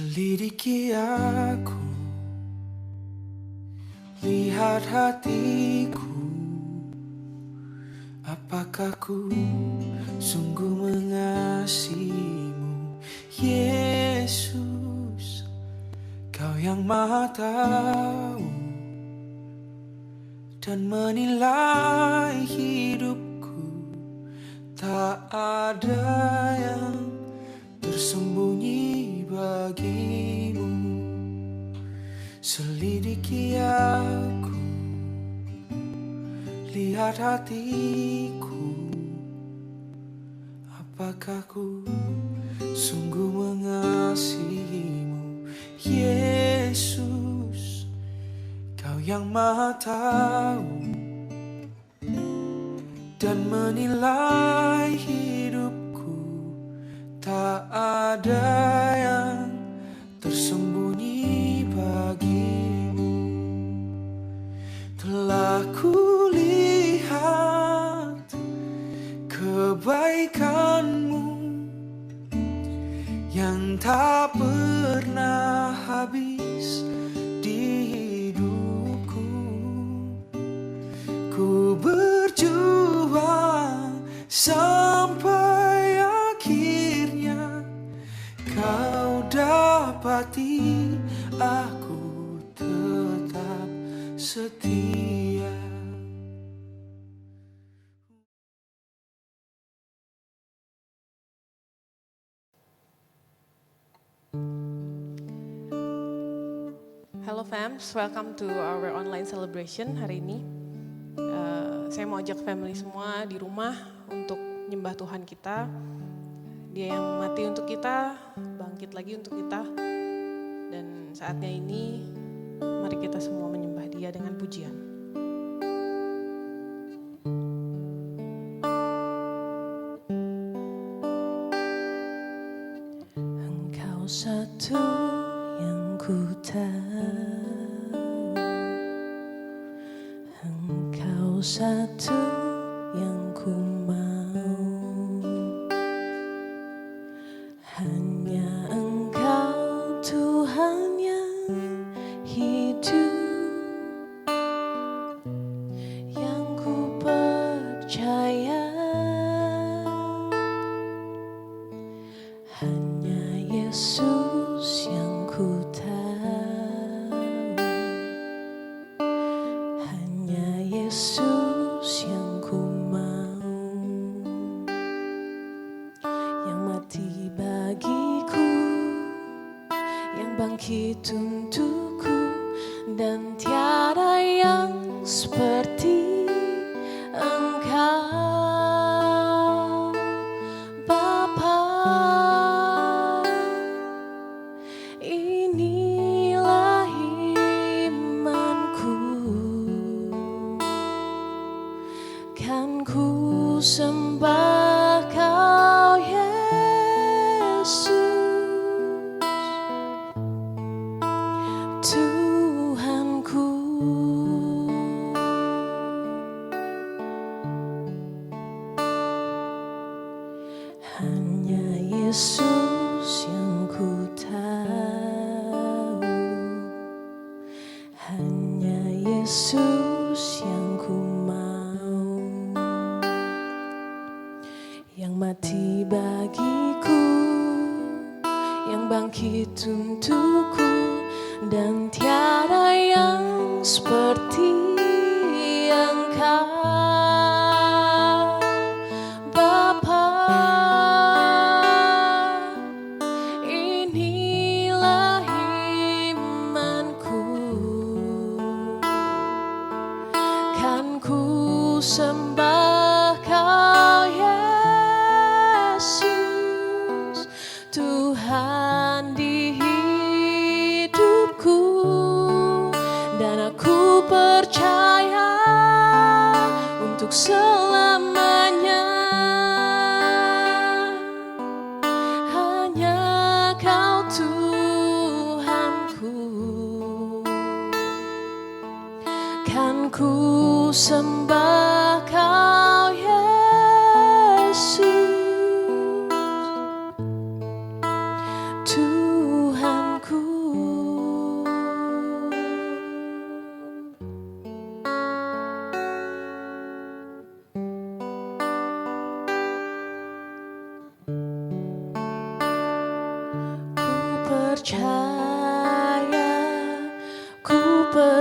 Selidiki aku, lihat hatiku, apakah ku sungguh mengasihimu, Yesus. Kau yang Maha tahu dan menilai hidupku, tak ada yang tersembunyi bagimu. Selidiki aku, lihat hatiku, apakah ku sungguh mengasihimu, Yesus. Kau yang Maha tahu dan menilai hidupku, tak ada yang tersembunyi bagimu. Telah kulihat kebaikanmu yang tak pernah habis di hidupku. Ku berjuang sampai akhirnya kau dapati aku tetap setia. Hello fams, welcome to our online celebration hari ini. Saya mau ajak family semua di rumah untuk nyembah Tuhan kita. Dia yang mati untuk kita, bangkit lagi untuk kita. Dan saatnya ini, mari kita semua menyembah Dia dengan pujian. Engkau satu yang ku tahu, Engkau satu yang ku mau, hanya Engkau Tuhan yang hidup, yang ku percaya, hanya Yesus yang ku tahu, hanya Yesus yang ku mau, yang mati bagiku, yang bangkit untukku, dan tiada yang seperti Engkau, Bapa. Inilah imanku, kan ku sembah Kau Yesus, Tuhanku. Hanya Yesus yang ku tahu, hanya Yesus yang ku mau, yang mati bagiku, yang bangkit untukku, dan tiada yang seperti Engkau, Bapa. Inilah imanku, kan ku sembah Kau Yesus, Tuhan di hidupku, dan aku percaya untuk selamanya hanya Kau Tuhanku, kan ku sembah Kau Yesus, Tuhanku.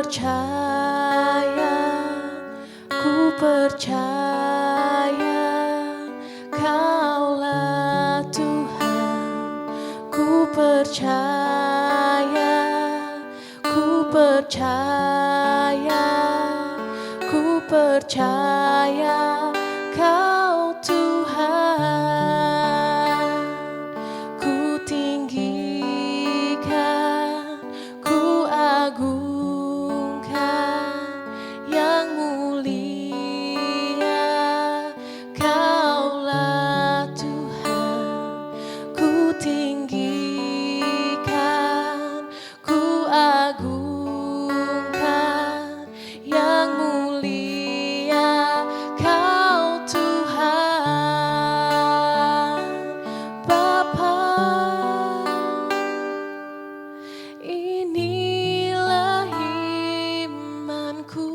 percaya Kaulah Tuhan. Ku percaya, ku percaya, ku percaya Kau Tuhan. Ku tinggikan, ku agungkan Yang mulia. Kaulah Tuhan. Ku tinggikan, ku agungkan Yang mulia. Kau Tuhan Bapa. Inilah imanku,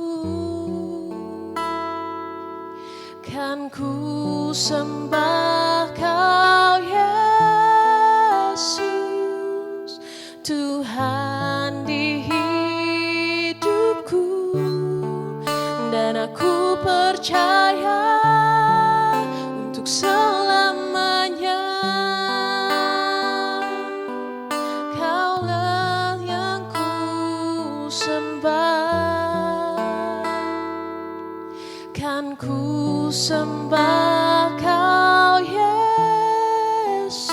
kan ku sembah Kau Yesus, Tuhan di hidupku. Dan aku percaya untuk selamanya Kaulah yang ku sembah. Kan ku sembah Kau Yesus,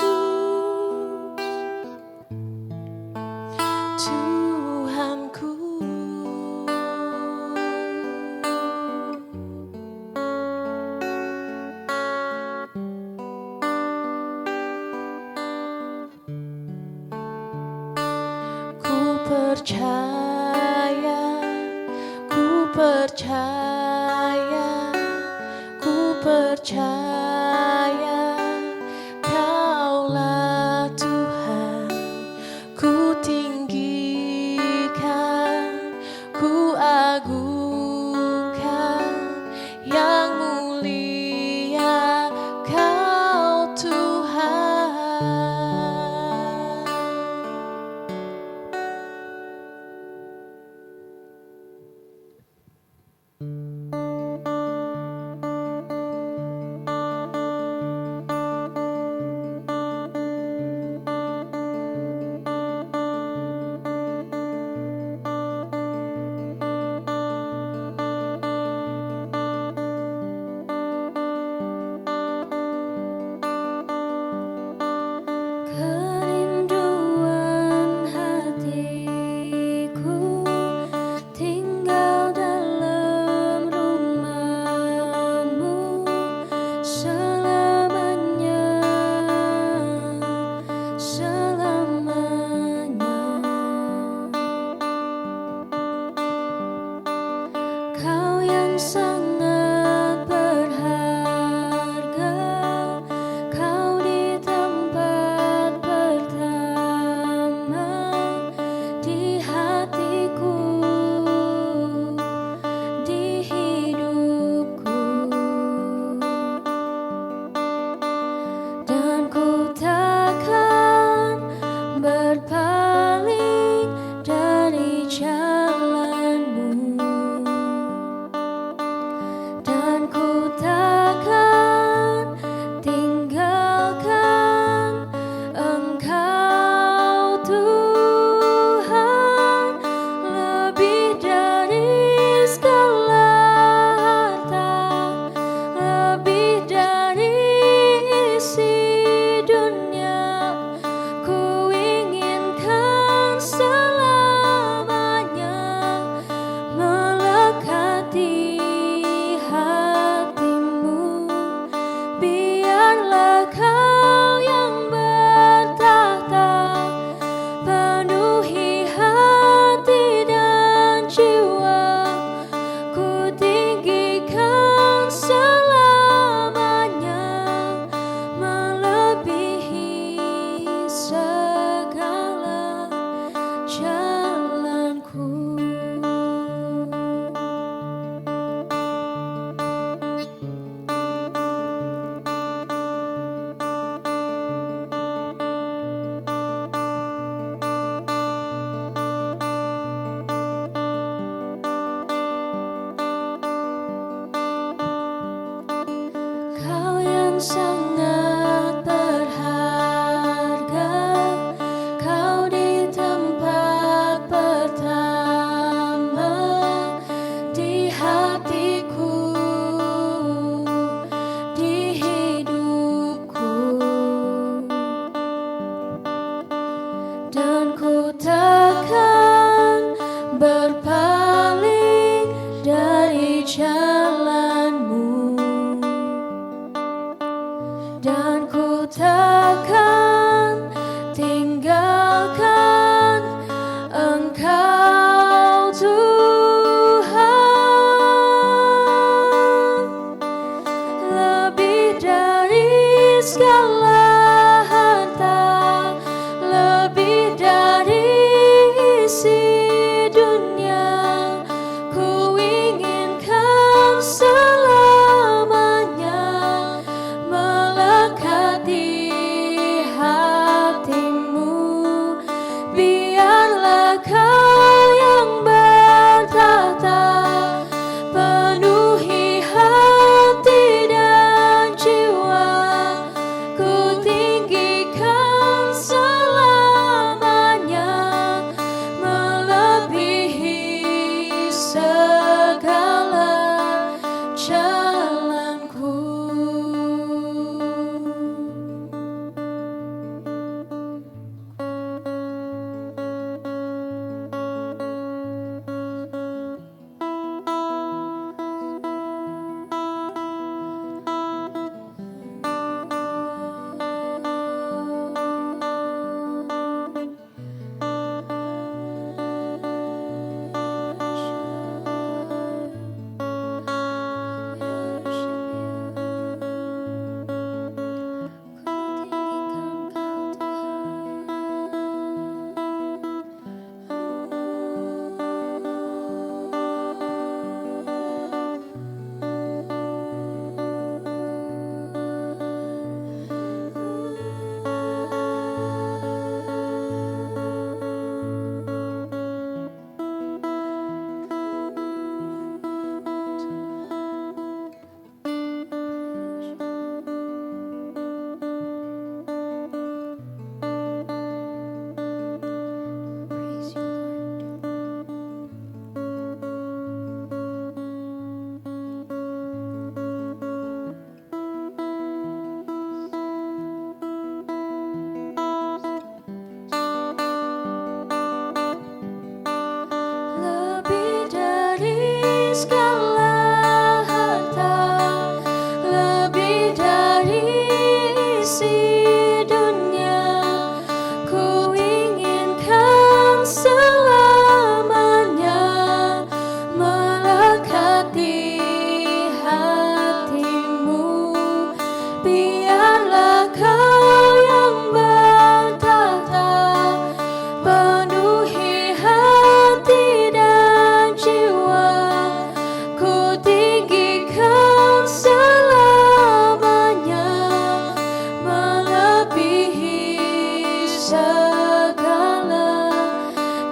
Tuhanku. Ku percaya, ku percaya, ku percaya Kaulah Tuhan. Ku tinggikan, ku agungkan Yang mulia. Kau Tuhan.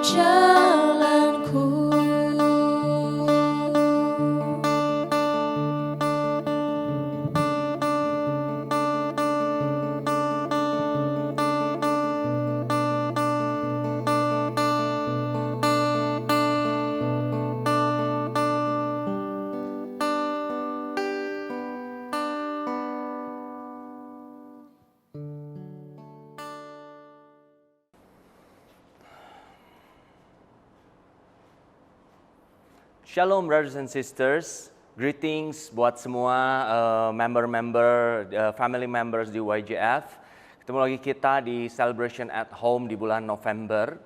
jalanku. Shalom brothers and sisters, greetings buat semua member-member, family members di YJF. Ketemu lagi kita di Celebration at Home di bulan November.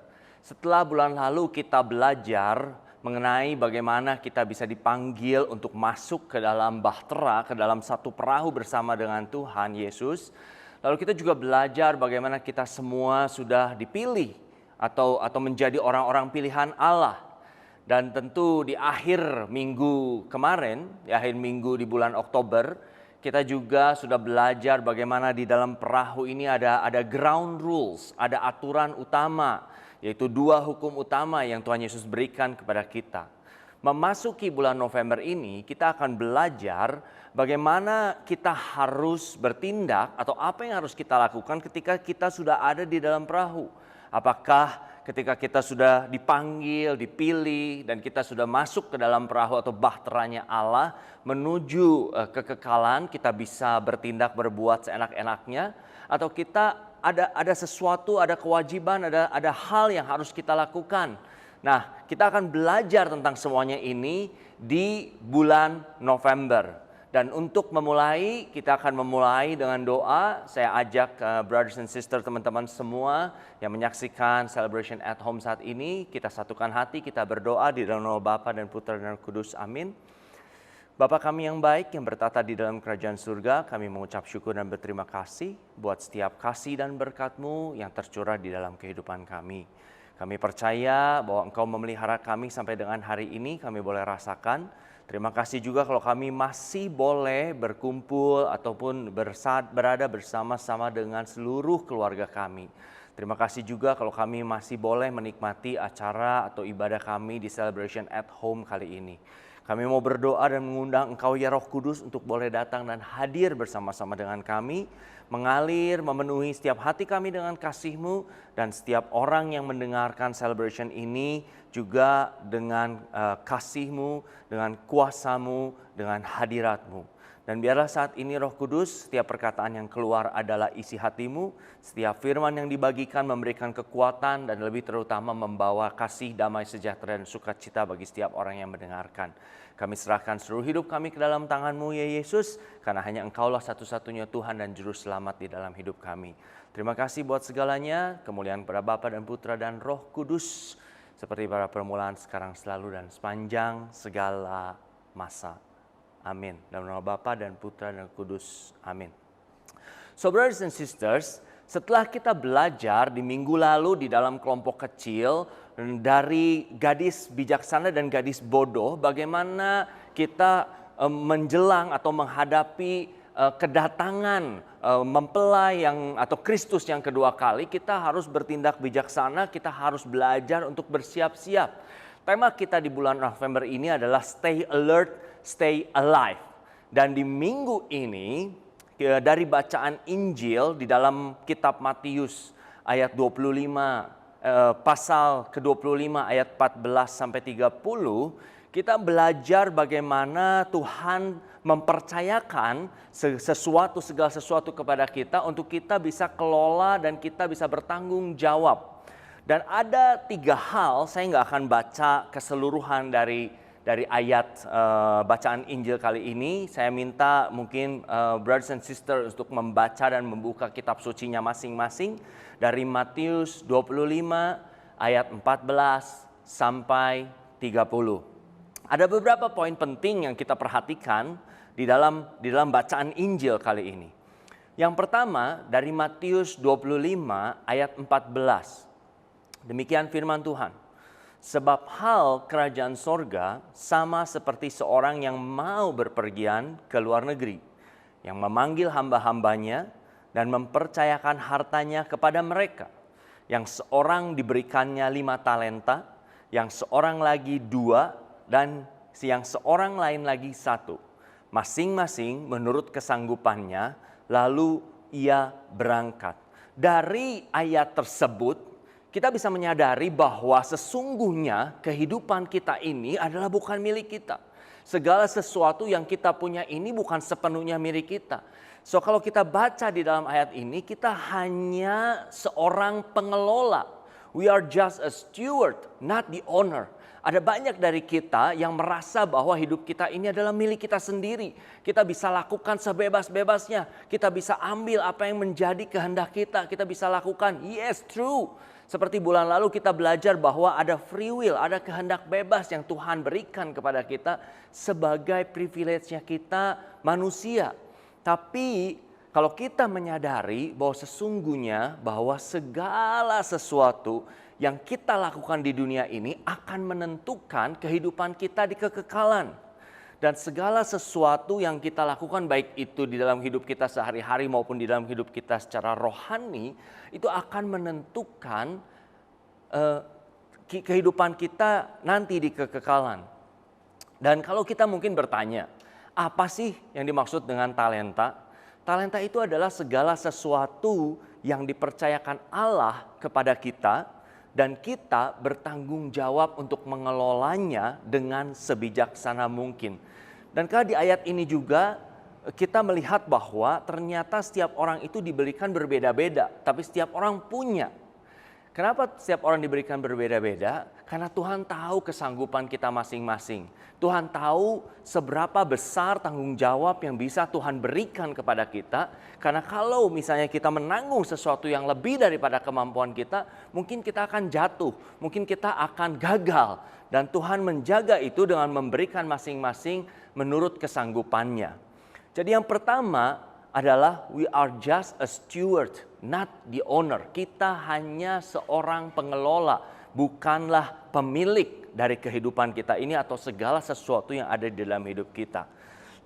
Setelah bulan lalu kita belajar mengenai bagaimana kita bisa dipanggil untuk masuk ke dalam bahtera, ke dalam satu perahu bersama dengan Tuhan Yesus. Lalu kita juga belajar bagaimana kita semua sudah dipilih atau menjadi orang-orang pilihan Allah. Dan tentu di akhir minggu kemarin, di akhir minggu di bulan Oktober, kita juga sudah belajar bagaimana di dalam perahu ini ada ground rules, ada aturan utama, yaitu 2 hukum utama yang Tuhan Yesus berikan kepada kita. Memasuki bulan November ini, kita akan belajar bagaimana kita harus bertindak atau apa yang harus kita lakukan ketika kita sudah ada di dalam perahu. Apakah ketika kita sudah dipanggil, dipilih, dan kita sudah masuk ke dalam perahu atau bahteranya Allah menuju kekekalan, kita bisa bertindak berbuat seenak-enaknya, atau kita ada sesuatu, ada kewajiban, ada hal yang harus kita lakukan. Nah, kita akan belajar tentang semuanya ini di bulan November. Dan untuk memulai, kita akan memulai dengan doa. Saya ajak brothers and sisters, teman-teman semua yang menyaksikan Celebration at Home saat ini, kita satukan hati, kita berdoa di dalam nama Bapa dan Putra dan Roh Kudus. Amin. Bapa kami yang baik, yang bertata di dalam kerajaan surga, kami mengucap syukur dan berterima kasih buat setiap kasih dan berkat-Mu yang tercurah di dalam kehidupan kami. Kami percaya bahwa Engkau memelihara kami sampai dengan hari ini, kami boleh rasakan. Terima kasih juga kalau kami masih boleh berkumpul ataupun berada bersama-sama dengan seluruh keluarga kami. Terima kasih juga kalau kami masih boleh menikmati acara atau ibadah kami di Celebration at Home kali ini. Kami mau berdoa dan mengundang Engkau ya Roh Kudus untuk boleh datang dan hadir bersama-sama dengan kami, mengalir, memenuhi setiap hati kami dengan kasih-Mu, dan setiap orang yang mendengarkan celebration ini juga dengan kasih-Mu, dengan kuasa-Mu, dengan hadirat-Mu. Dan biarlah saat ini Roh Kudus, setiap perkataan yang keluar adalah isi hati-Mu, setiap firman yang dibagikan memberikan kekuatan dan lebih terutama membawa kasih, damai, sejahtera, dan sukacita bagi setiap orang yang mendengarkan. Kami serahkan seluruh hidup kami ke dalam tangan-Mu ya Yesus, karena hanya Engkaulah satu-satunya Tuhan dan Juru Selamat di dalam hidup kami. Terima kasih buat segalanya, kemuliaan kepada Bapa dan Putra dan Roh Kudus, seperti pada permulaan, sekarang, selalu, dan sepanjang segala masa. Amin. Dalam nama Bapa dan Putra dan Kudus. Amin. So brothers and sisters, setelah kita belajar di minggu lalu di dalam kelompok kecil dari gadis bijaksana dan gadis bodoh, bagaimana kita menjelang atau menghadapi kedatangan mempelai atau Kristus yang kedua kali, kita harus bertindak bijaksana, kita harus belajar untuk bersiap-siap. Tema kita di bulan November ini adalah Stay Alert, Stay Alive. Dan di minggu ini dari bacaan Injil di dalam kitab Matius ayat 25, pasal ke-25 ayat 14 sampai 30, kita belajar bagaimana Tuhan mempercayakan segala sesuatu kepada kita untuk kita bisa kelola dan kita bisa bertanggung jawab. Dan ada 3 hal, saya nggak akan baca keseluruhan dari ayat bacaan Injil kali ini. Saya minta mungkin brothers and sisters untuk membaca dan membuka kitab sucinya masing-masing. Dari Matius 25 ayat 14 sampai 30. Ada beberapa poin penting yang kita perhatikan di dalam bacaan Injil kali ini. Yang pertama dari Matius 25 ayat 14. Demikian firman Tuhan. Sebab hal kerajaan sorga sama seperti seorang yang mau berpergian ke luar negeri, yang memanggil hamba-hambanya dan mempercayakan hartanya kepada mereka. Yang seorang diberikannya 5 talenta, yang seorang lagi 2, dan yang seorang lain lagi 1. Masing-masing menurut kesanggupannya, lalu ia berangkat. Dari ayat tersebut, kita bisa menyadari bahwa sesungguhnya kehidupan kita ini adalah bukan milik kita. Segala sesuatu yang kita punya ini bukan sepenuhnya milik kita. So kalau kita baca di dalam ayat ini, kita hanya seorang pengelola. We are just a steward, not the owner. Ada banyak dari kita yang merasa bahwa hidup kita ini adalah milik kita sendiri. Kita bisa lakukan sebebas-bebasnya. Kita bisa ambil apa yang menjadi kehendak kita. Kita bisa lakukan, yes, true. Seperti bulan lalu kita belajar bahwa ada free will, ada kehendak bebas yang Tuhan berikan kepada kita sebagai privilege-nya kita manusia. Tapi kalau kita menyadari bahwa sesungguhnya bahwa segala sesuatu yang kita lakukan di dunia ini akan menentukan kehidupan kita di kekekalan. Dan segala sesuatu yang kita lakukan baik itu di dalam hidup kita sehari-hari maupun di dalam hidup kita secara rohani, itu akan menentukan kehidupan kita nanti di kekekalan. Dan kalau kita mungkin bertanya, apa sih yang dimaksud dengan talenta? Talenta itu adalah segala sesuatu yang dipercayakan Allah kepada kita, dan kita bertanggung jawab untuk mengelolanya dengan sebijaksana mungkin. Dan kalau di ayat ini juga kita melihat bahwa ternyata setiap orang itu diberikan berbeda-beda, tapi setiap orang punya. Kenapa setiap orang diberikan berbeda-beda? Karena Tuhan tahu kesanggupan kita masing-masing. Tuhan tahu seberapa besar tanggung jawab yang bisa Tuhan berikan kepada kita. Karena kalau misalnya kita menanggung sesuatu yang lebih daripada kemampuan kita, mungkin kita akan jatuh, mungkin kita akan gagal. Dan Tuhan menjaga itu dengan memberikan masing-masing menurut kesanggupannya. Jadi yang pertama adalah we are just a steward, not the owner. Kita hanya seorang pengelola, bukanlah pemilik dari kehidupan kita ini atau segala sesuatu yang ada di dalam hidup kita.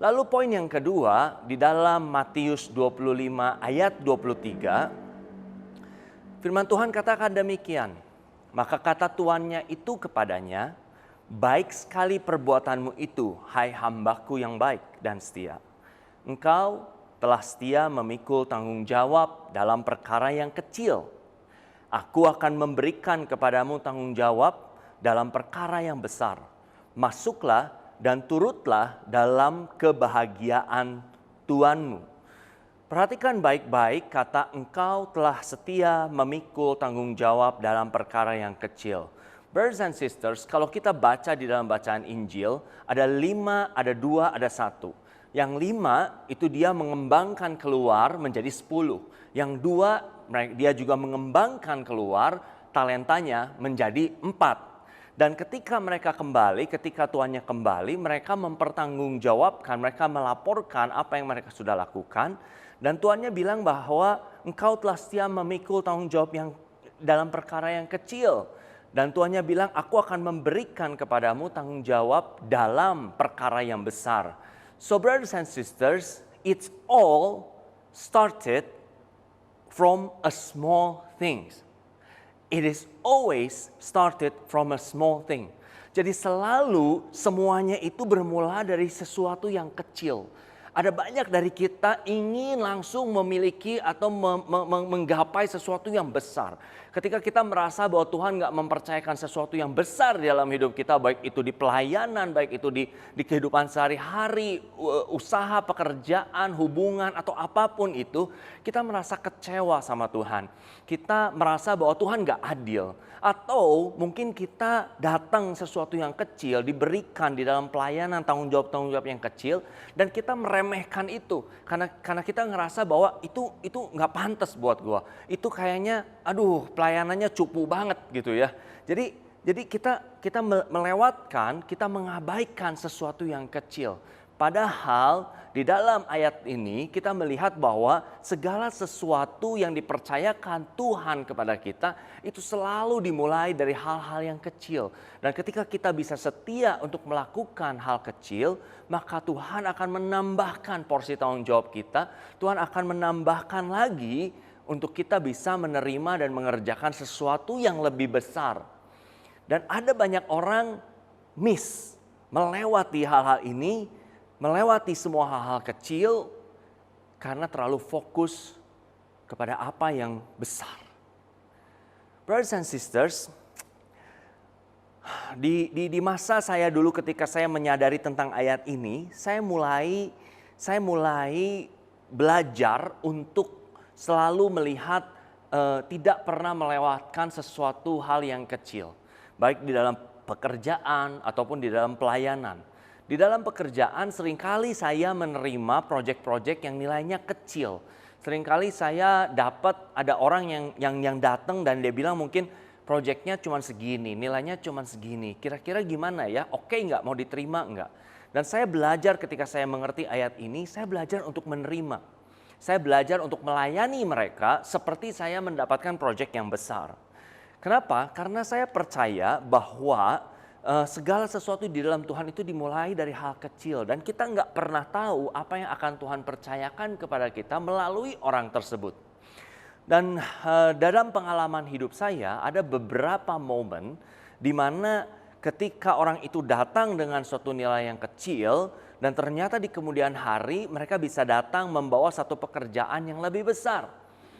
Lalu poin yang kedua, di dalam Matius 25 ayat 23, firman Tuhan katakan demikian. Maka kata tuannya itu kepadanya, baik sekali perbuatanmu itu, hai hambaku yang baik dan setia. Engkau telah setia memikul tanggung jawab dalam perkara yang kecil. Aku akan memberikan kepadamu tanggung jawab dalam perkara yang besar. Masuklah dan turutlah dalam kebahagiaan Tuanmu. Perhatikan baik-baik kata engkau telah setia memikul tanggung jawab dalam perkara yang kecil. Brothers and sisters, kalau kita baca di dalam bacaan Injil, ada 5, ada 2, ada 1. Yang 5 itu dia mengembangkan keluar menjadi 10. Yang 2 dia juga mengembangkan keluar talentanya menjadi 4. Dan ketika mereka kembali, ketika tuannya kembali, mereka mempertanggungjawabkan, mereka melaporkan apa yang mereka sudah lakukan. Dan tuannya bilang bahwa engkau telah setia memikul tanggung jawab yang dalam perkara yang kecil. Dan tuannya bilang, aku akan memberikan kepadamu tanggung jawab dalam perkara yang besar. So brothers and sisters, it's all started from a small things. It is always started from a small thing. Jadi selalu semuanya itu bermula dari sesuatu yang kecil. Ada banyak dari kita ingin langsung memiliki atau menggapai sesuatu yang besar. Ketika kita merasa bahwa Tuhan nggak mempercayakan sesuatu yang besar di dalam hidup kita, baik itu di pelayanan, baik itu di kehidupan sehari-hari, usaha, pekerjaan, hubungan, atau apapun itu, kita merasa kecewa sama Tuhan. Kita merasa bahwa Tuhan nggak adil. Atau mungkin kita datang sesuatu yang kecil, diberikan di dalam pelayanan, tanggung jawab yang kecil, dan kita meremehkan itu. Karena kita ngerasa bahwa itu nggak pantas buat gua. Itu kayaknya, aduh, pelayanannya cupu banget gitu ya. Jadi kita melewatkan, kita mengabaikan sesuatu yang kecil. Padahal di dalam ayat ini kita melihat bahwa segala sesuatu yang dipercayakan Tuhan kepada kita itu selalu dimulai dari hal-hal yang kecil. Dan ketika kita bisa setia untuk melakukan hal kecil, maka Tuhan akan menambahkan porsi tanggung jawab kita. Tuhan akan menambahkan lagi untuk kita bisa menerima dan mengerjakan sesuatu yang lebih besar. Dan ada banyak orang melewati hal-hal ini, melewati semua hal-hal kecil karena terlalu fokus kepada apa yang besar. Brothers and sisters, di masa saya dulu ketika saya menyadari tentang ayat ini, saya mulai belajar untuk selalu melihat tidak pernah melewatkan sesuatu hal yang kecil. Baik di dalam pekerjaan ataupun di dalam pelayanan. Di dalam pekerjaan seringkali saya menerima proyek-proyek yang nilainya kecil. Seringkali saya dapat ada orang yang datang dan dia bilang mungkin proyeknya cuma segini, nilainya cuma segini. Kira-kira gimana ya? Oke nggak? Mau diterima nggak? Dan saya belajar ketika saya mengerti ayat ini, saya belajar untuk menerima. Saya belajar untuk melayani mereka seperti saya mendapatkan proyek yang besar. Kenapa? Karena saya percaya bahwa segala sesuatu di dalam Tuhan itu dimulai dari hal kecil. Dan kita nggak pernah tahu apa yang akan Tuhan percayakan kepada kita melalui orang tersebut. Dan dalam pengalaman hidup saya ada beberapa momen di mana ketika orang itu datang dengan suatu nilai yang kecil dan ternyata di kemudian hari mereka bisa datang membawa satu pekerjaan yang lebih besar.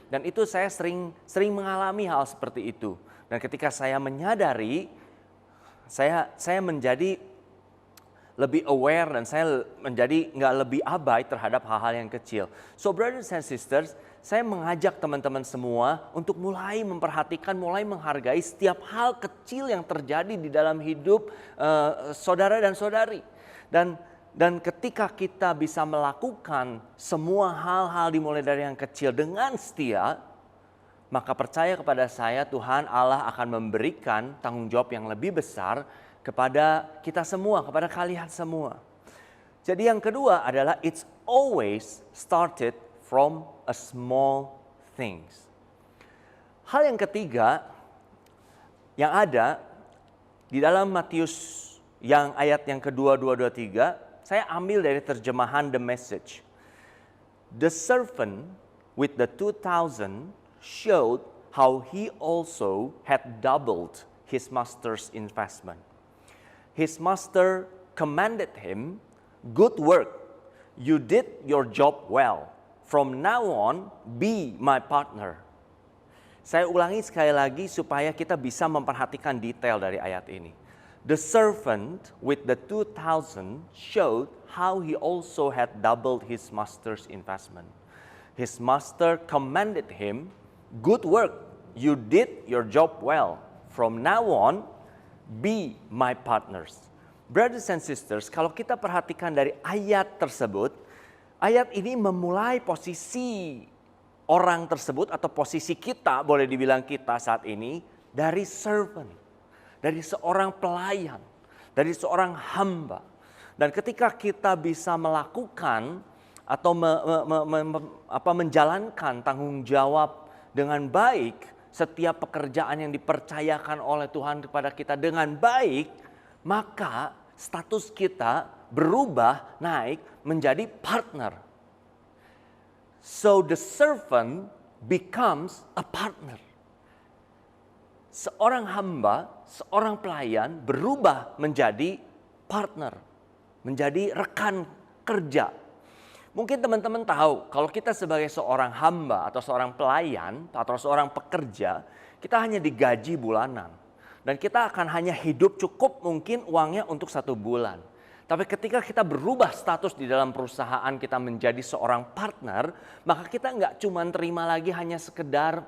Dan itu saya sering mengalami hal seperti itu. Dan ketika saya menyadari, saya menjadi lebih aware dan saya menjadi nggak lebih abai terhadap hal-hal yang kecil. So brothers and sisters, saya mengajak teman-teman semua untuk mulai memperhatikan, mulai menghargai setiap hal kecil yang terjadi di dalam hidup saudara dan saudari. Dan ketika kita bisa melakukan semua hal-hal dimulai dari yang kecil dengan setia, maka percaya kepada saya Tuhan Allah akan memberikan tanggung jawab yang lebih besar kepada kita semua, kepada kalian semua. Jadi yang kedua adalah it's always started from a small things. Hal yang ketiga yang ada di dalam Matius yang ayat yang kedua 223, saya ambil dari terjemahan The Message. The servant with the 2,000 showed how he also had doubled his master's investment. His master commanded him, "Good work, you did your job well. From now on, be my partner." Saya ulangi sekali lagi supaya kita bisa memperhatikan detail dari ayat ini. The servant with the 2,000 showed how he also had doubled his master's investment. His master commanded him, "Good work, you did your job well. From now on, be my partners." Brothers and sisters, kalau kita perhatikan dari ayat tersebut, ayat ini memulai posisi orang tersebut atau posisi kita, boleh dibilang kita saat ini, dari servant, dari seorang pelayan, dari seorang hamba. Dan ketika kita bisa melakukan atau menjalankan tanggung jawab dengan baik, setiap pekerjaan yang dipercayakan oleh Tuhan kepada kita dengan baik, maka status kita berubah naik menjadi partner. So the servant becomes a partner. Seorang hamba, seorang pelayan berubah menjadi partner, menjadi rekan kerja. Mungkin teman-teman tahu kalau kita sebagai seorang hamba atau seorang pelayan atau seorang pekerja, kita hanya digaji bulanan. Dan kita akan hanya hidup cukup mungkin uangnya untuk 1 bulan. Tapi ketika kita berubah status di dalam perusahaan kita menjadi seorang partner, maka kita nggak cuma terima lagi hanya sekedar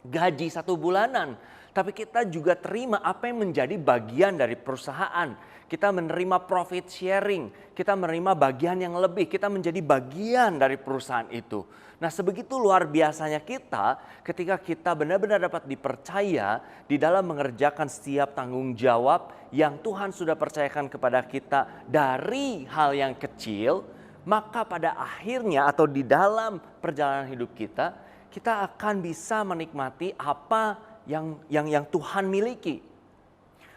gaji 1 bulanan. Tapi kita juga terima apa yang menjadi bagian dari perusahaan. Kita menerima profit sharing, kita menerima bagian yang lebih, kita menjadi bagian dari perusahaan itu. Nah, sebegitu luar biasanya kita ketika kita benar-benar dapat dipercaya di dalam mengerjakan setiap tanggung jawab yang Tuhan sudah percayakan kepada kita dari hal yang kecil, maka pada akhirnya atau di dalam perjalanan hidup kita, kita akan bisa menikmati apa yang Tuhan miliki.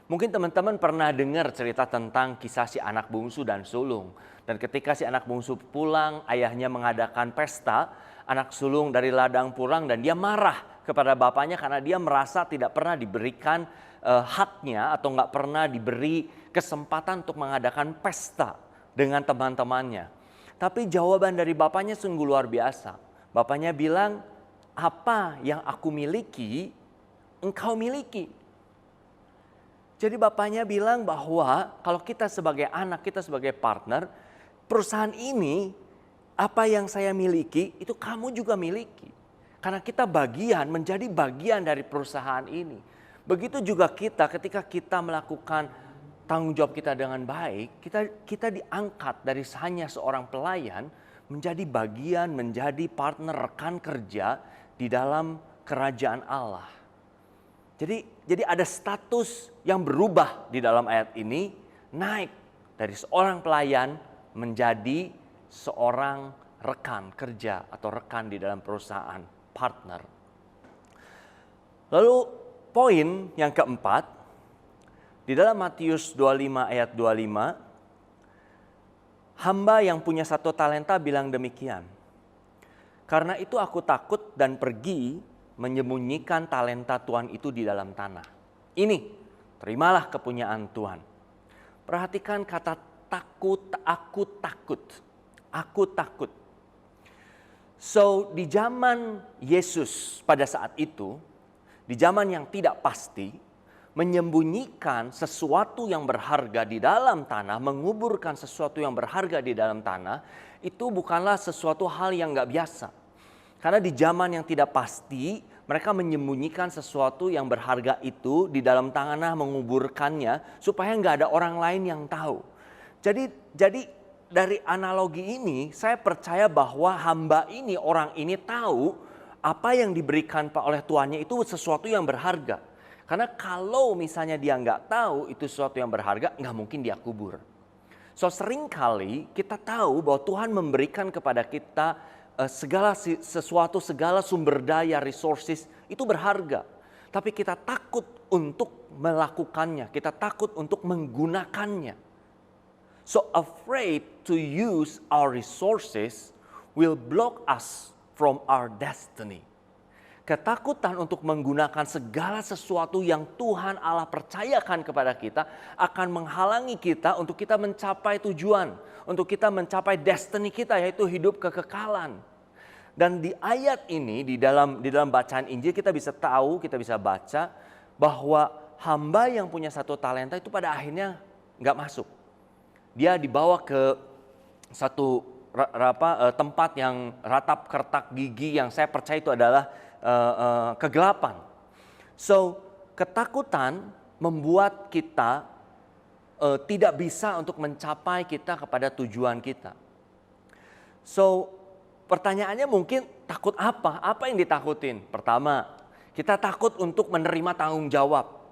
Mungkin teman-teman pernah dengar cerita tentang kisah si anak bungsu dan sulung. Dan ketika si anak bungsu pulang, ayahnya mengadakan pesta. anak sulung dari ladang pulang dan dia marah kepada bapaknya karena dia merasa tidak pernah diberikan haknya atau nggak pernah diberi kesempatan untuk mengadakan pesta dengan teman-temannya. Tapi jawaban dari bapaknya sungguh luar biasa. Bapaknya bilang, apa yang aku miliki, engkau miliki. Jadi bapaknya bilang bahwa kalau kita sebagai anak, kita sebagai partner, perusahaan ini, apa yang saya miliki, itu kamu juga miliki. Karena kita menjadi bagian dari perusahaan ini. Begitu juga kita ketika kita melakukan tanggung jawab kita dengan baik, kita diangkat dari hanya seorang pelayan menjadi bagian, menjadi partner, rekan kerja di dalam kerajaan Allah. Jadi ada status yang berubah di dalam ayat ini, naik dari seorang pelayan menjadi seorang rekan kerja atau rekan di dalam perusahaan, partner. Lalu poin yang keempat, di dalam Matius 25 ayat 25, hamba yang punya 1 talenta bilang demikian. Karena itu aku takut dan pergi menyembunyikan talenta Tuhan itu di dalam tanah. Ini, terimalah kepunyaan Tuhan. Perhatikan kata takut, aku takut. Aku takut. So, di zaman Yesus pada saat itu, di zaman yang tidak pasti, menyembunyikan sesuatu yang berharga di dalam tanah, menguburkan sesuatu yang berharga di dalam tanah, itu bukanlah sesuatu hal yang gak biasa. Karena di zaman yang tidak pasti, mereka menyembunyikan sesuatu yang berharga itu di dalam tanah, menguburkannya, supaya gak ada orang lain yang tahu. Jadi dari analogi ini, saya percaya bahwa hamba ini, orang ini tahu apa yang diberikan oleh tuannya itu sesuatu yang berharga. Karena kalau misalnya dia nggak tahu itu sesuatu yang berharga, nggak mungkin dia kubur. So seringkali kita tahu bahwa Tuhan memberikan kepada kita segala sumber daya, resources itu berharga. Tapi kita takut untuk melakukannya, kita takut untuk menggunakannya. So afraid to use our resources will block us from our destiny. Ketakutan untuk menggunakan segala sesuatu yang Tuhan Allah percayakan kepada kita akan menghalangi kita untuk kita mencapai tujuan, untuk kita mencapai destiny kita, yaitu hidup kekekalan. Dan di ayat ini, di dalam bacaan Injil kita bisa tahu, kita bisa baca bahwa hamba yang punya 1 talenta itu pada akhirnya nggak masuk. Dia dibawa ke satu tempat yang ratap kertak gigi yang saya percaya itu adalah kegelapan. So, ketakutan membuat kita tidak bisa untuk mencapai kita kepada tujuan kita. So, pertanyaannya mungkin takut apa? Apa yang ditakutin? Pertama, kita takut untuk menerima tanggung jawab.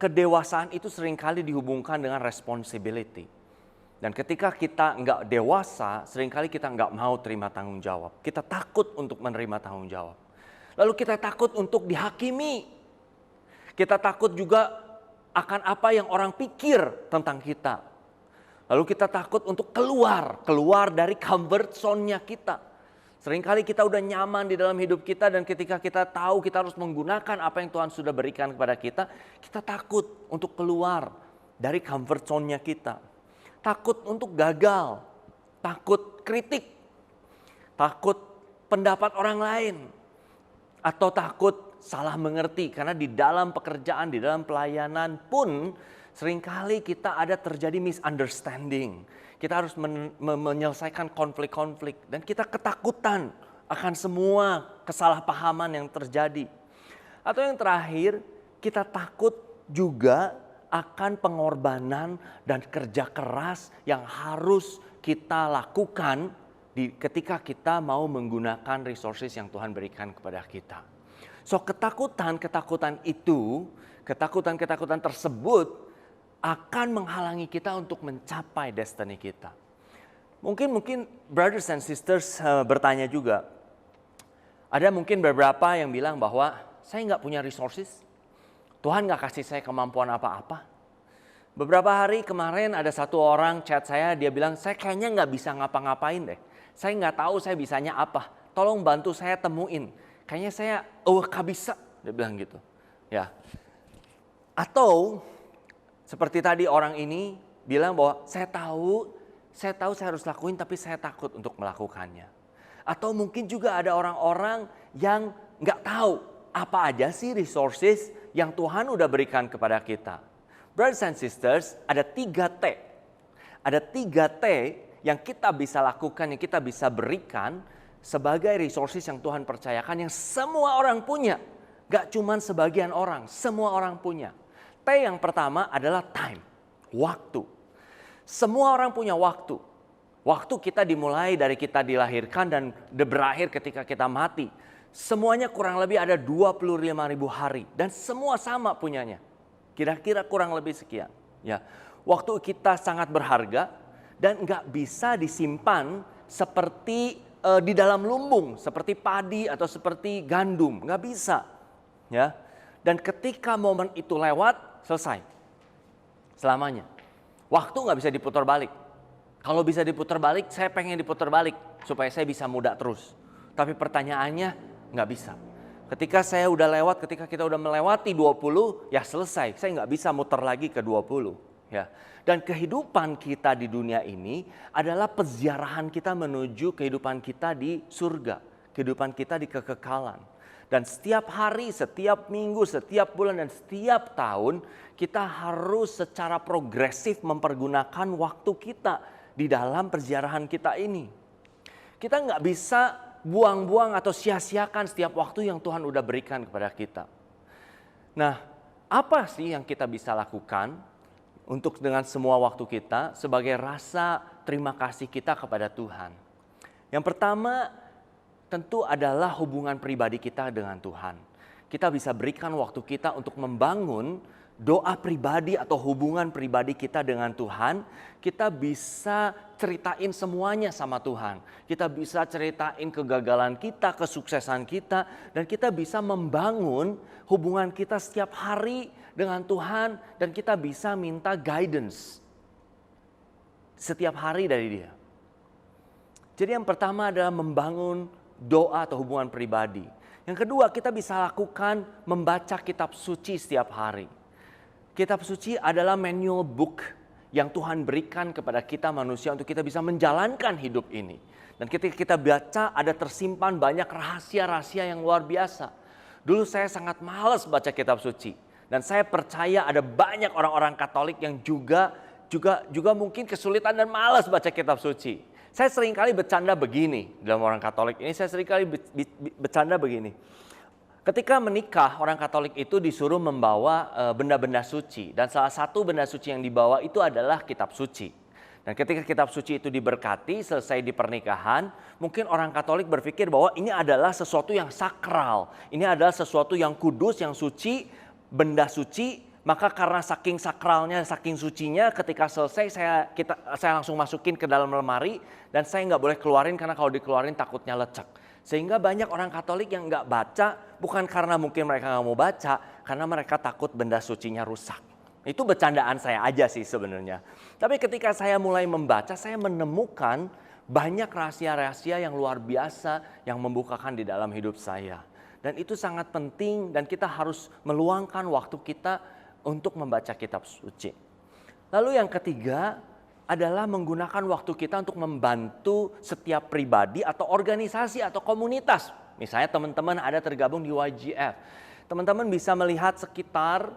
Kedewasaan itu seringkali dihubungkan dengan responsibility. Dan ketika kita nggak dewasa, seringkali kita nggak mau terima tanggung jawab. Kita takut untuk menerima tanggung jawab. Lalu kita takut untuk dihakimi. Kita takut juga akan apa yang orang pikir tentang kita. Lalu kita takut untuk keluar dari comfort zone-nya kita. Seringkali kita udah nyaman di dalam hidup kita dan ketika kita tahu kita harus menggunakan apa yang Tuhan sudah berikan kepada kita, kita takut untuk keluar dari comfort zone-nya kita. Takut untuk gagal, takut kritik, takut pendapat orang lain, atau takut salah mengerti. Karena di dalam pekerjaan, di dalam pelayanan pun seringkali kita ada terjadi misunderstanding. Kita harus menyelesaikan konflik-konflik dan kita ketakutan akan semua kesalahpahaman yang terjadi. Atau yang terakhir, kita takut juga akan pengorbanan dan kerja keras yang harus kita lakukan ketika kita mau menggunakan resources yang Tuhan berikan kepada kita. So ketakutan tersebut akan menghalangi kita untuk mencapai destiny kita. Mungkin brothers and sisters bertanya juga, ada mungkin beberapa yang bilang bahwa saya nggak punya resources, Tuhan gak kasih saya kemampuan apa-apa. Beberapa hari kemarin ada satu orang chat saya, dia bilang saya kayaknya gak bisa ngapa-ngapain deh. Saya gak tahu saya bisanya apa. tolong bantu saya temuin. Kayaknya saya kehabisa, dia bilang gitu. Ya. Atau seperti tadi orang ini bilang bahwa saya tahu saya harus lakuin tapi saya takut untuk melakukannya. Atau mungkin juga ada orang-orang yang nggak tahu apa aja sih resources yang Tuhan udah berikan kepada kita. Brothers and sisters, ada 3T. Ada 3T yang kita bisa lakukan, yang kita bisa berikan sebagai resources yang Tuhan percayakan, yang semua orang punya. Gak cuman sebagian orang, semua orang punya. T yang pertama adalah time, waktu. Semua orang punya waktu. Waktu kita dimulai dari kita dilahirkan dan berakhir ketika kita mati. Semuanya kurang lebih ada 25.000 hari dan semua sama punyanya. Kira-kira kurang lebih sekian. Ya, waktu kita sangat berharga dan nggak bisa disimpan seperti di dalam lumbung, seperti padi atau seperti gandum, nggak bisa. Ya, dan ketika momen itu lewat, selesai. Selamanya. Waktu nggak bisa diputar balik. Kalau bisa diputar balik, saya pengen diputar balik supaya saya bisa muda terus. Tapi pertanyaannya nggak bisa. Ketika saya udah lewat, ketika kita udah melewati 20, ya selesai. Saya nggak bisa muter lagi ke 20. Ya. Dan kehidupan kita di dunia ini adalah peziarahan kita menuju kehidupan kita di surga. Kehidupan kita di kekekalan. Dan setiap hari, setiap minggu, setiap bulan, dan setiap tahun kita harus secara progresif mempergunakan waktu kita di dalam perziarahan kita ini. Kita nggak bisa buang-buang atau sia-siakan setiap waktu yang Tuhan udah berikan kepada kita. Nah, apa sih yang kita bisa lakukan untuk dengan semua waktu kita sebagai rasa terima kasih kita kepada Tuhan? Yang pertama tentu adalah hubungan pribadi kita dengan Tuhan. Kita bisa berikan waktu kita untuk membangun doa pribadi atau hubungan pribadi kita dengan Tuhan. Kita bisa ceritain semuanya sama Tuhan. Kita bisa ceritain kegagalan kita, kesuksesan kita. Dan kita bisa membangun hubungan kita setiap hari dengan Tuhan. Dan kita bisa minta guidance setiap hari dari Dia. Jadi yang pertama adalah membangun doa atau hubungan pribadi. Yang kedua, kita bisa lakukan membaca kitab suci setiap hari. Kitab suci adalah manual book yang Tuhan berikan kepada kita manusia untuk kita bisa menjalankan hidup ini. Dan ketika kita baca ada tersimpan banyak rahasia-rahasia yang luar biasa. Dulu saya sangat malas baca kitab suci. Dan saya percaya ada banyak orang-orang Katolik yang juga mungkin kesulitan dan malas baca kitab suci. Saya seringkali bercanda begini dalam orang Katolik ini, saya seringkali bercanda begini. Ketika menikah, orang Katolik itu disuruh membawa benda-benda suci. Dan salah satu benda suci yang dibawa itu adalah kitab suci. Dan ketika kitab suci itu diberkati, selesai di pernikahan, mungkin orang Katolik berpikir bahwa ini adalah sesuatu yang sakral. Ini adalah sesuatu yang kudus, yang suci, benda suci. Maka karena saking sakralnya, saking sucinya, ketika selesai saya langsung masukin ke dalam lemari. Dan saya nggak boleh keluarin karena kalau dikeluarin takutnya lecek. Sehingga banyak orang Katolik yang nggak baca, bukan karena mungkin mereka nggak mau baca, karena mereka takut benda sucinya rusak. Itu bercandaan saya aja sih sebenarnya. Tapi ketika saya mulai membaca, saya menemukan banyak rahasia-rahasia yang luar biasa yang membukakan di dalam hidup saya. Dan itu sangat penting dan kita harus meluangkan waktu kita untuk membaca kitab suci. Lalu yang ketiga adalah menggunakan waktu kita untuk membantu setiap pribadi atau organisasi atau komunitas. Misalnya teman-teman ada tergabung di YGF. Teman-teman bisa melihat sekitar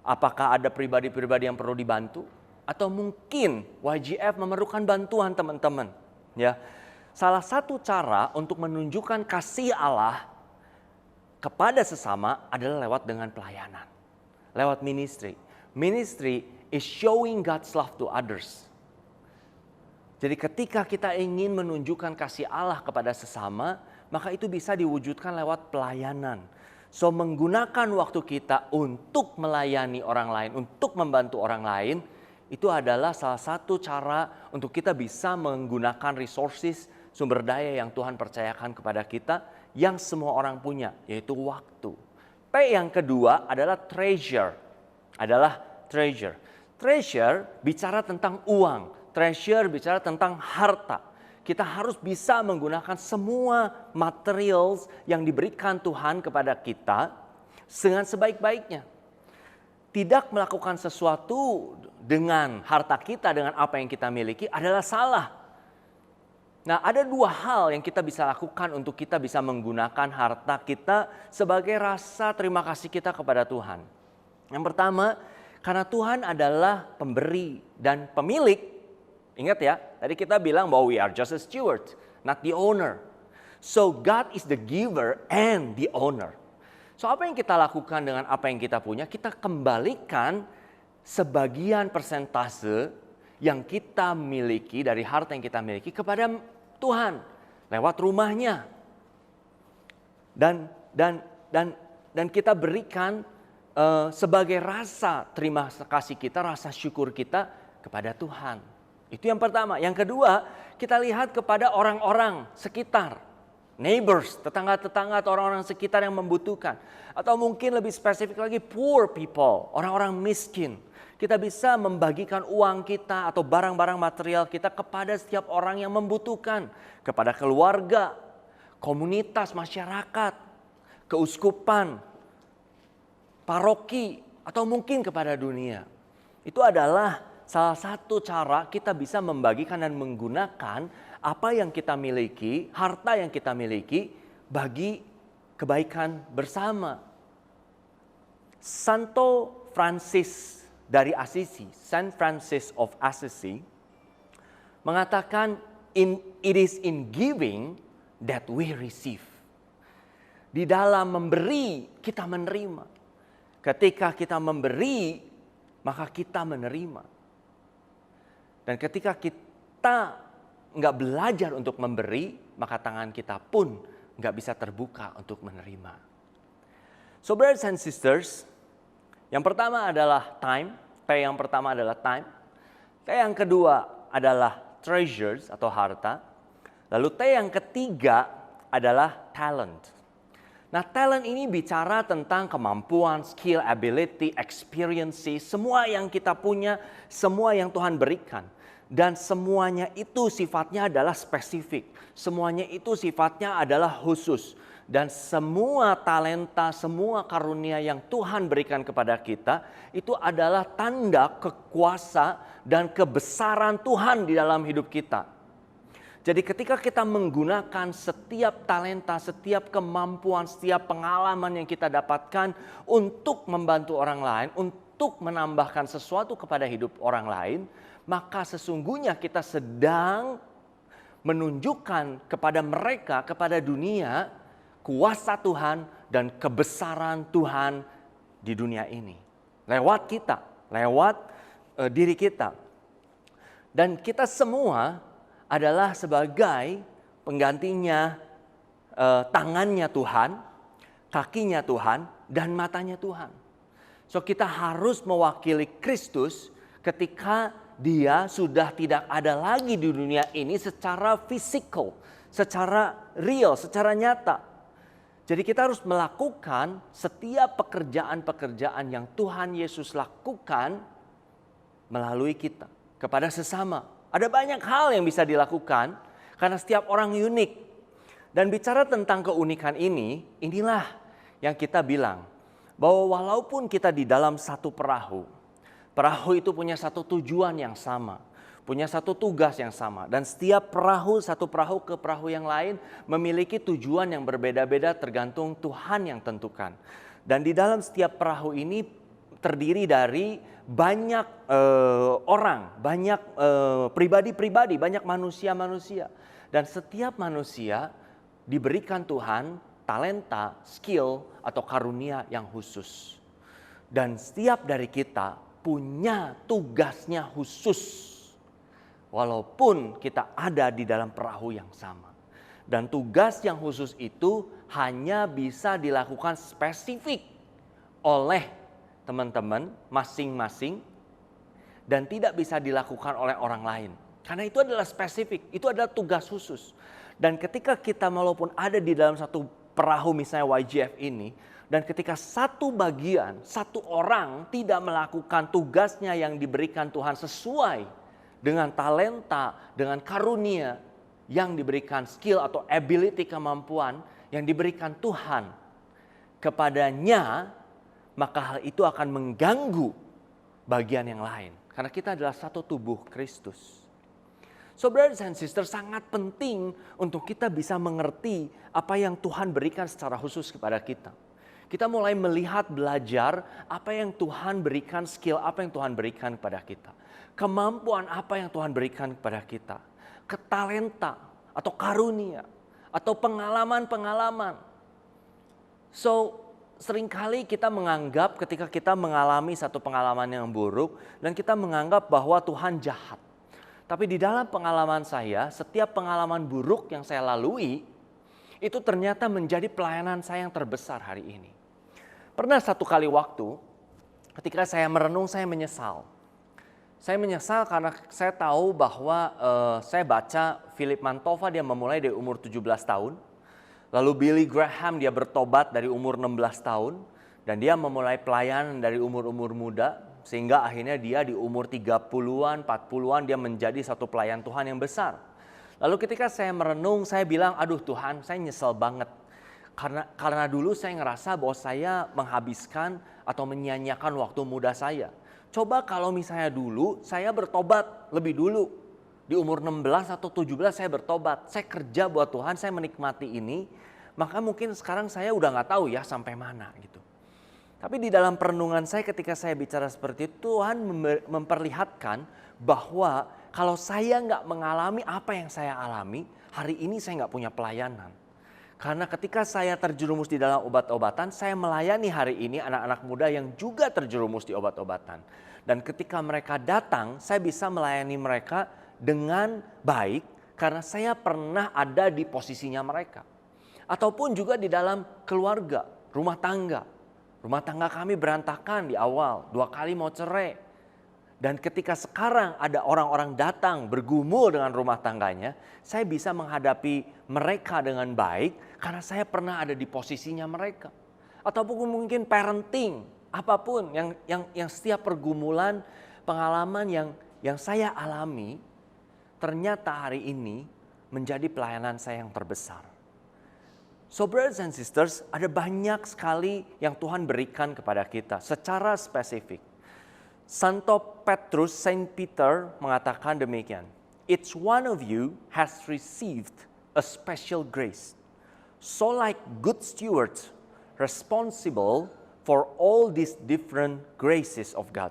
apakah ada pribadi-pribadi yang perlu dibantu. Atau mungkin YGF memerlukan bantuan teman-teman. Ya, salah satu cara untuk menunjukkan kasih Allah kepada sesama adalah lewat dengan pelayanan. Lewat ministry. Ministry is showing God's love to others. Jadi ketika kita ingin menunjukkan kasih Allah kepada sesama, maka itu bisa diwujudkan lewat pelayanan. So menggunakan waktu kita untuk melayani orang lain, untuk membantu orang lain, itu adalah salah satu cara untuk kita bisa menggunakan resources, sumber daya yang Tuhan percayakan kepada kita, yang semua orang punya, yaitu waktu. T yang kedua adalah treasure. Treasure bicara tentang uang. Treasure bicara tentang harta. kita harus bisa menggunakan semua materials yang diberikan Tuhan kepada kita dengan sebaik-baiknya. Tidak melakukan sesuatu dengan harta kita, dengan apa yang kita miliki adalah salah. Nah, ada dua hal yang kita bisa lakukan untuk kita bisa menggunakan harta kita sebagai rasa terima kasih kita kepada Tuhan. Yang pertama, karena Tuhan adalah pemberi dan pemilik. Ingat ya, tadi kita bilang bahwa we are just a steward, not the owner. So God is the giver and the owner. So apa yang kita lakukan dengan apa yang kita punya, kita kembalikan sebagian persentase yang kita miliki dari harta yang kita miliki kepada Tuhan lewat rumahnya. Dan kita berikan sebagai rasa terima kasih kita, rasa syukur kita kepada Tuhan. Itu yang pertama. Yang kedua, kita lihat kepada orang-orang sekitar. Neighbors, tetangga-tetangga atau orang-orang sekitar yang membutuhkan. Atau mungkin lebih spesifik lagi, poor people, orang-orang miskin. Kita bisa membagikan uang kita atau barang-barang material kita kepada setiap orang yang membutuhkan. Kepada keluarga, komunitas, masyarakat, keuskupan, paroki, atau mungkin kepada dunia. Itu adalah salah satu cara kita bisa membagikan dan menggunakan apa yang kita miliki, harta yang kita miliki bagi kebaikan bersama. Santo Francis dari Assisi, Saint Francis of Assisi, mengatakan it is in giving that we receive. Di dalam memberi kita menerima. Ketika kita memberi, maka kita menerima. Dan ketika kita nggak belajar untuk memberi, maka tangan kita pun nggak bisa terbuka untuk menerima. So brothers and sisters, yang pertama adalah time. T yang pertama adalah time. T yang kedua adalah treasures atau harta. Lalu T yang ketiga adalah talent. Nah, talent ini bicara tentang kemampuan, skill, ability, experience, semua yang kita punya, semua yang Tuhan berikan. Dan semuanya itu sifatnya adalah spesifik. Semuanya itu sifatnya adalah khusus. Dan semua talenta, semua karunia yang Tuhan berikan kepada kita, itu adalah tanda kekuasa dan kebesaran Tuhan di dalam hidup kita. Jadi ketika kita menggunakan setiap talenta, setiap kemampuan, setiap pengalaman yang kita dapatkan untuk membantu orang lain, untuk menambahkan sesuatu kepada hidup orang lain, maka sesungguhnya kita sedang menunjukkan kepada mereka, kepada dunia, kuasa Tuhan dan kebesaran Tuhan di dunia ini. Lewat kita, lewat diri kita. Dan kita semua adalah sebagai penggantinya tangannya Tuhan, kakinya Tuhan, dan matanya Tuhan. So kita harus mewakili Kristus ketika Dia sudah tidak ada lagi di dunia ini secara fisikal, secara real, secara nyata. Jadi kita harus melakukan setiap pekerjaan-pekerjaan yang Tuhan Yesus lakukan melalui kita kepada sesama. Ada banyak hal yang bisa dilakukan karena setiap orang unik. Dan bicara tentang keunikan ini, inilah yang kita bilang bahwa walaupun kita di dalam satu perahu, perahu itu punya satu tujuan yang sama, punya satu tugas yang sama. Dan setiap perahu, satu perahu ke perahu yang lain memiliki tujuan yang berbeda-beda tergantung Tuhan yang tentukan. Dan di dalam setiap perahu ini terdiri dari banyak orang, banyak pribadi-pribadi, banyak manusia-manusia. Dan setiap manusia diberikan Tuhan talenta, skill, atau karunia yang khusus. Dan setiap dari kita punya tugasnya khusus. Walaupun kita ada di dalam perahu yang sama. Dan tugas yang khusus itu hanya bisa dilakukan spesifik oleh teman-teman masing-masing. Dan tidak bisa dilakukan oleh orang lain. Karena itu adalah spesifik, itu adalah tugas khusus. Dan ketika kita walaupun ada di dalam satu perahu misalnya YGF ini. Dan ketika satu bagian, satu orang tidak melakukan tugasnya yang diberikan Tuhan sesuai dengan talenta, dengan karunia, yang diberikan skill atau ability, kemampuan yang diberikan Tuhan kepadanya, maka hal itu akan mengganggu bagian yang lain. Karena kita adalah satu tubuh Kristus. So brothers and sisters, sangat penting untuk kita bisa mengerti apa yang Tuhan berikan secara khusus kepada kita. Kita mulai melihat, belajar apa yang Tuhan berikan, skill apa yang Tuhan berikan kepada kita. Kemampuan apa yang Tuhan berikan kepada kita. Ketalenta atau karunia atau pengalaman-pengalaman. So seringkali kita menganggap ketika kita mengalami satu pengalaman yang buruk dan kita menganggap bahwa Tuhan jahat. Tapi di dalam pengalaman saya, setiap pengalaman buruk yang saya lalui itu ternyata menjadi pelayanan saya yang terbesar hari ini. Pernah satu kali waktu ketika saya merenung, saya menyesal. Saya menyesal karena saya tahu bahwa saya baca Philip Mantova, dia memulai dari umur 17 tahun. Lalu Billy Graham, dia bertobat dari umur 16 tahun. Dan dia memulai pelayanan dari umur-umur muda. Sehingga akhirnya dia di umur 30-an, 40-an dia menjadi satu pelayan Tuhan yang besar. Lalu ketika saya merenung, saya bilang, aduh Tuhan, saya nyesel banget. Karena dulu saya ngerasa bahwa saya menghabiskan atau menyia-nyiakan waktu muda saya. Coba kalau misalnya dulu saya bertobat lebih dulu. Di umur 16 atau 17 saya bertobat. Saya kerja buat Tuhan, saya menikmati ini. Maka mungkin sekarang saya udah gak tahu ya sampai mana gitu. Tapi di dalam perenungan saya ketika saya bicara seperti itu, Tuhan memperlihatkan bahwa kalau saya gak mengalami apa yang saya alami, hari ini saya gak punya pelayanan. Karena ketika saya terjerumus di dalam obat-obatan, saya melayani hari ini anak-anak muda yang juga terjerumus di obat-obatan. Dan ketika mereka datang, saya bisa melayani mereka dengan baik karena saya pernah ada di posisinya mereka. Ataupun juga di dalam keluarga, rumah tangga. Rumah tangga kami berantakan di awal, 2 kali mau cerai. Dan ketika sekarang ada orang-orang datang bergumul dengan rumah tangganya, saya bisa menghadapi mereka dengan baik karena saya pernah ada di posisinya mereka. Ataupun mungkin parenting, apapun yang setiap pergumulan, pengalaman yang saya alami, ternyata hari ini menjadi pelayanan saya yang terbesar. So brothers and sisters, ada banyak sekali yang Tuhan berikan kepada kita secara spesifik. Santo Petrus, Saint Peter mengatakan demikian. Each one of you has received a special grace. So like good stewards, responsible for all these different graces of God.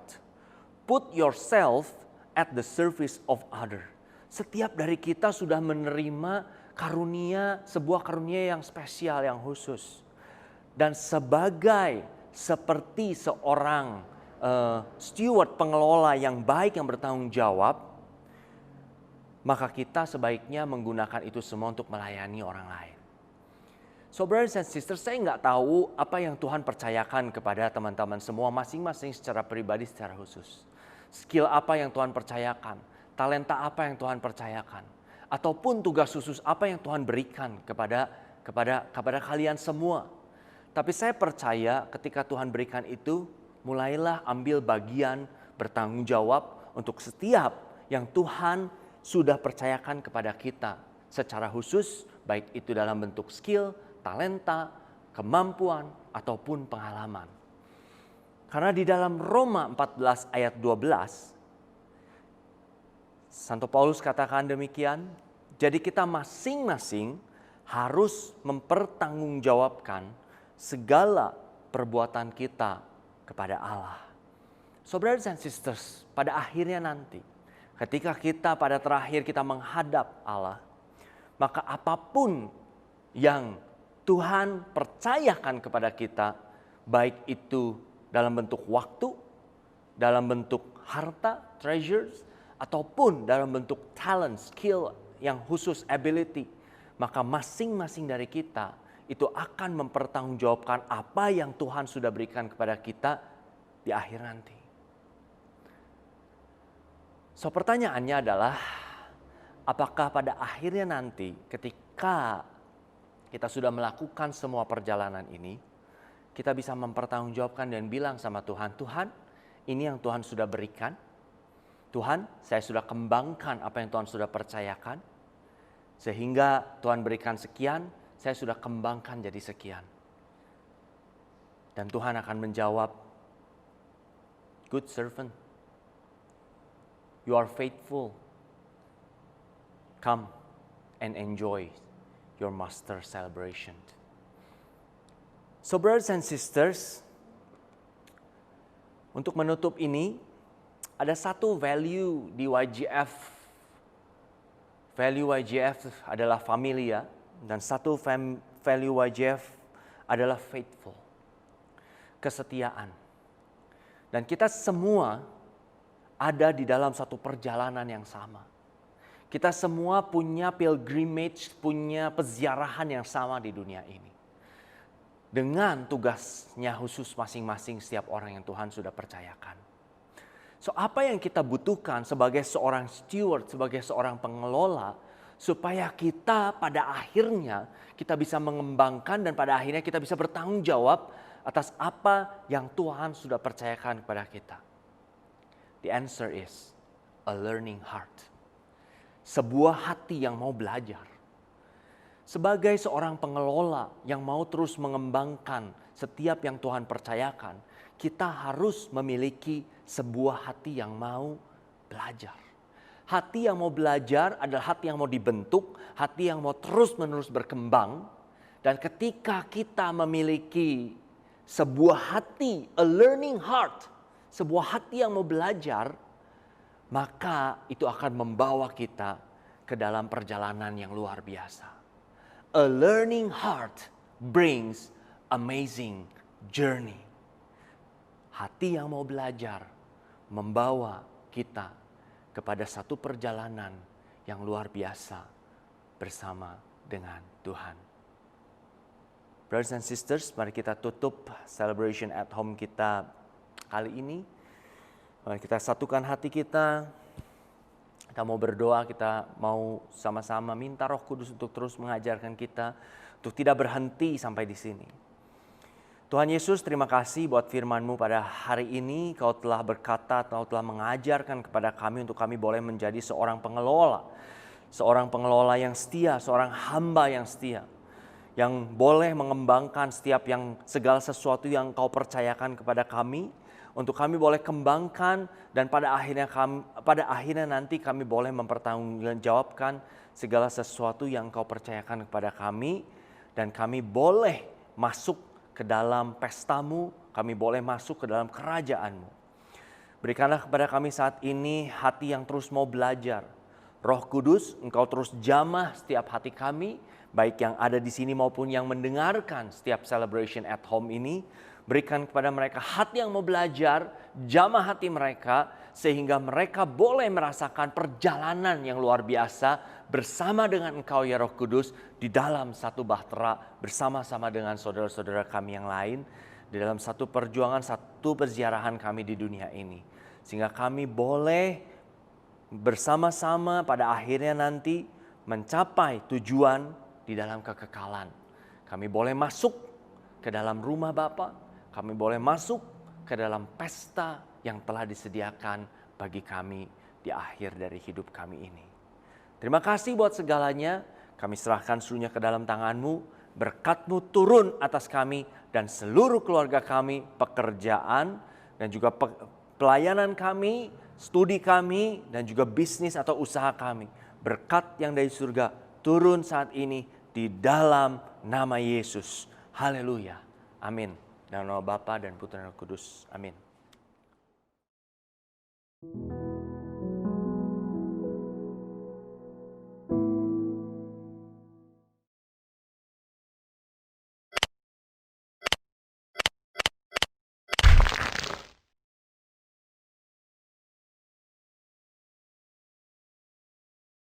Put yourself at the service of other. Setiap dari kita sudah menerima karunia, sebuah karunia yang spesial, yang khusus. Dan seperti seorang steward, pengelola yang baik, yang bertanggung jawab, maka kita sebaiknya menggunakan itu semua untuk melayani orang lain. So brothers and sisters, saya nggak tahu apa yang Tuhan percayakan kepada teman-teman semua masing-masing secara pribadi, secara khusus. Skill apa yang Tuhan percayakan, talenta apa yang Tuhan percayakan, ataupun tugas khusus apa yang Tuhan berikan kepada kalian semua. Tapi saya percaya ketika Tuhan berikan itu, mulailah ambil bagian bertanggung jawab untuk setiap yang Tuhan sudah percayakan kepada kita secara khusus, baik itu dalam bentuk skill, talenta, kemampuan, ataupun pengalaman. Karena di dalam Roma 14 ayat 12, Santo Paulus katakan demikian, jadi kita masing-masing harus mempertanggungjawabkan segala perbuatan kita kepada Allah. So brothers and sisters, pada akhirnya nanti, ketika kita pada terakhir kita menghadap Allah, maka apapun yang Tuhan percayakan kepada kita, baik itu dalam bentuk waktu, dalam bentuk harta, treasures, ataupun dalam bentuk talent, skill yang khusus, ability, maka masing-masing dari kita itu akan mempertanggungjawabkan apa yang Tuhan sudah berikan kepada kita di akhir nanti. So pertanyaannya adalah, apakah pada akhirnya nanti ketika kita sudah melakukan semua perjalanan ini, kita bisa mempertanggungjawabkan dan bilang sama Tuhan, Tuhan, ini yang Tuhan sudah berikan. Tuhan, saya sudah kembangkan apa yang Tuhan sudah percayakan. Sehingga Tuhan berikan sekian, saya sudah kembangkan jadi sekian. Dan Tuhan akan menjawab, good servant, you are faithful. Come and enjoy your master celebration. So brothers and sisters, untuk menutup ini, ada satu value di YGF. Value YGF adalah familia, dan satu value YGF adalah faithful, kesetiaan. Dan kita semua ada di dalam satu perjalanan yang sama. Kita semua punya pilgrimage, punya peziarahan yang sama di dunia ini. Dengan tugasnya khusus masing-masing setiap orang yang Tuhan sudah percayakan. So apa yang kita butuhkan sebagai seorang steward, sebagai seorang pengelola, supaya kita pada akhirnya kita bisa mengembangkan dan pada akhirnya kita bisa bertanggung jawab atas apa yang Tuhan sudah percayakan kepada kita. The answer is a learning heart. Sebuah hati yang mau belajar. Sebagai seorang pengelola yang mau terus mengembangkan setiap yang Tuhan percayakan, kita harus memiliki sebuah hati yang mau belajar. Hati yang mau belajar adalah hati yang mau dibentuk, hati yang mau terus-menerus berkembang. Dan ketika kita memiliki sebuah hati, a learning heart, sebuah hati yang mau belajar, maka itu akan membawa kita ke dalam perjalanan yang luar biasa. A learning heart brings amazing journey. Hati yang mau belajar membawa kita kepada satu perjalanan yang luar biasa bersama dengan Tuhan. Brothers and sisters, mari kita tutup celebration at home kita kali ini. Mari kita satukan hati kita. Kita mau berdoa, kita mau sama-sama minta Roh Kudus untuk terus mengajarkan kita untuk tidak berhenti sampai di sini. Tuhan Yesus, terima kasih buat firman-Mu pada hari ini. Kau telah berkata, Kau telah mengajarkan kepada kami untuk kami boleh menjadi seorang pengelola. Seorang pengelola yang setia, seorang hamba yang setia. Yang boleh mengembangkan segala sesuatu yang Kau percayakan kepada kami. Untuk kami boleh kembangkan dan pada akhirnya nanti kami boleh mempertanggungjawabkan segala sesuatu yang Kau percayakan kepada kami. Dan kami boleh masuk ke dalam pesta-Mu, kami boleh masuk ke dalam kerajaan-Mu. Berikanlah kepada kami saat ini hati yang terus mau belajar. Roh Kudus, Engkau terus jamah setiap hati kami, baik yang ada di sini maupun yang mendengarkan setiap celebration at home ini. Berikan kepada mereka hati yang mau belajar, jamah hati mereka, sehingga mereka boleh merasakan perjalanan yang luar biasa bersama dengan Engkau ya Roh Kudus, di dalam satu bahtera bersama-sama dengan saudara-saudara kami yang lain, di dalam satu perjuangan, satu peziarahan kami di dunia ini. Sehingga kami boleh bersama-sama pada akhirnya nanti mencapai tujuan di dalam kekekalan. Kami boleh masuk ke dalam rumah Bapa. Kami boleh masuk ke dalam pesta yang telah disediakan bagi kami di akhir dari hidup kami ini. Terima kasih buat segalanya. Kami serahkan seluruhnya ke dalam tangan-Mu. Berkat-Mu turun atas kami dan seluruh keluarga kami, pekerjaan dan juga pelayanan kami, studi kami, dan juga bisnis atau usaha kami. Berkat yang dari surga turun saat ini di dalam nama Yesus. Haleluya. Amin. Dalam nama Bapa dan Putra dan Roh Kudus. Amin.